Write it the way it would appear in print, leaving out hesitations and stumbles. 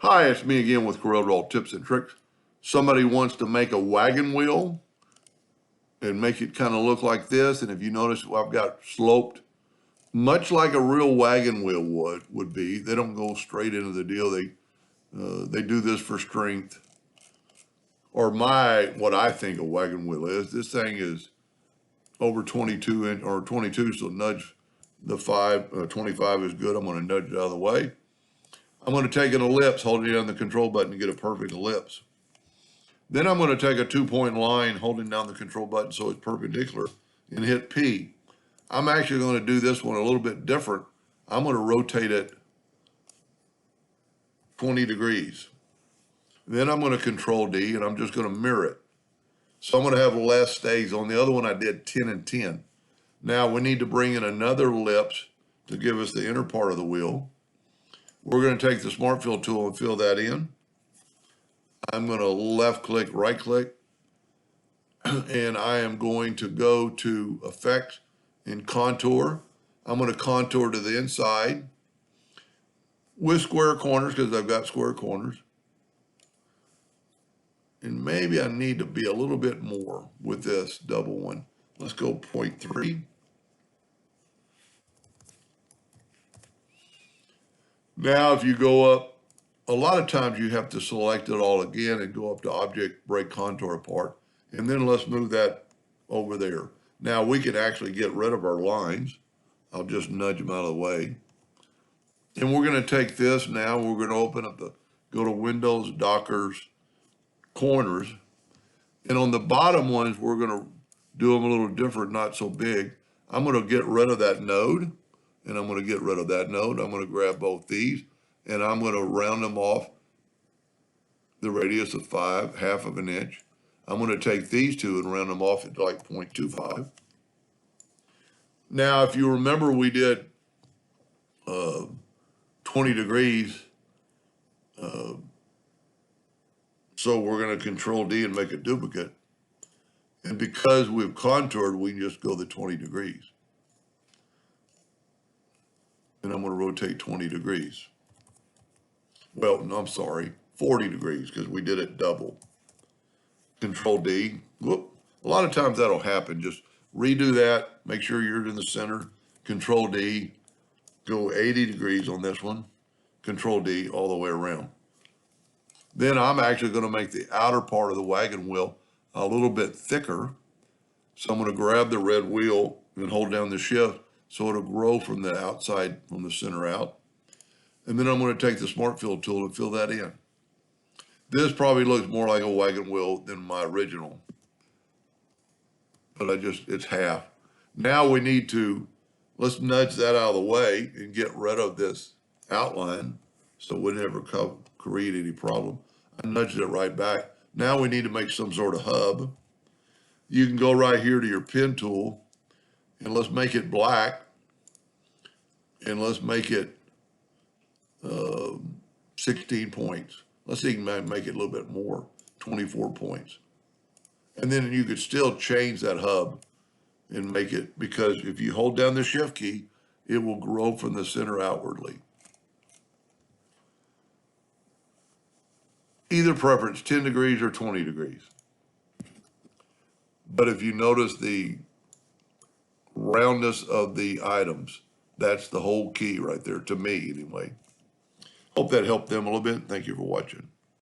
Hi, it's me again with Corel Tips and Tricks. Somebody wants to make a wagon wheel and make it kind of look like this. And if you notice, I've got sloped, much like a real wagon wheel would be. They don't go straight into the deal. They do this for strength. Or what I think a wagon wheel is. This thing is over 22 inch or 22, so nudge the 25 is good. I'm going to nudge it out of the way. I'm going to take an ellipse, holding down the control button to get a perfect ellipse. Then I'm going to take a 2-point line, holding down the control button so it's perpendicular, and hit P. I'm actually going to do this one a little bit different. I'm going to rotate it 20 degrees. Then I'm going to control D, and I'm just going to mirror it. So I'm going to have less stays. On the other one, I did 10 and 10. Now we need to bring in another ellipse to give us the inner part of the wheel. We're going to take the Smart Fill tool and fill that in. I'm going to left click, right click, and I am going to go to Effect and Contour. I'm going to contour to the inside with square corners because I've got square corners. And maybe I need to be a little bit more with this double one. Let's go 0.3. Now, if you go up, a lot of times you have to select it all again and go up to Object, Break Contour Apart. And then let's move that over there. Now we can actually get rid of our lines. I'll just nudge them out of the way. And we're going to take this now. We're going to open up go to Windows, Dockers, Corners. And on the bottom ones, we're going to do them a little different, not so big. I'm going to get rid of that node. And I'm going to get rid of that node. I'm going to grab both these. And I'm going to round them off the radius of 5, half of an inch. I'm going to take these two and round them off at like 0.25. Now, if you remember, we did 20 degrees. So we're going to Control D and make a duplicate. And because we've contoured, we can just go the 20 degrees. And I'm going to rotate 20 degrees. Well, no, I'm sorry, 40 degrees because we did it double. Control D. Whoop. A lot of times that'll happen. Just redo that. Make sure you're in the center. Control D. Go 80 degrees on this one. Control D all the way around. Then I'm actually going to make the outer part of the wagon wheel a little bit thicker. So I'm going to grab the red wheel and hold down the shift so it'll grow from the outside, from the center out. And then I'm going to take the Smart Fill tool and fill that in. This probably looks more like a wagon wheel than my original. But it's half. Now we need to, let's nudge that out of the way and get rid of this outline so we never create any problem. I nudged it right back. Now we need to make some sort of hub. You can go right here to your pen tool and let's make it black. And let's make it 16 points. Let's even make it a little bit more, 24 points. And then you could still change that hub and make it, because if you hold down the shift key, it will grow from the center outwardly. Either preference, 10 degrees or 20 degrees. But if you notice the roundness of the items, that's the whole key right there, to me anyway. Hope that helped them a little bit. Thank you for watching.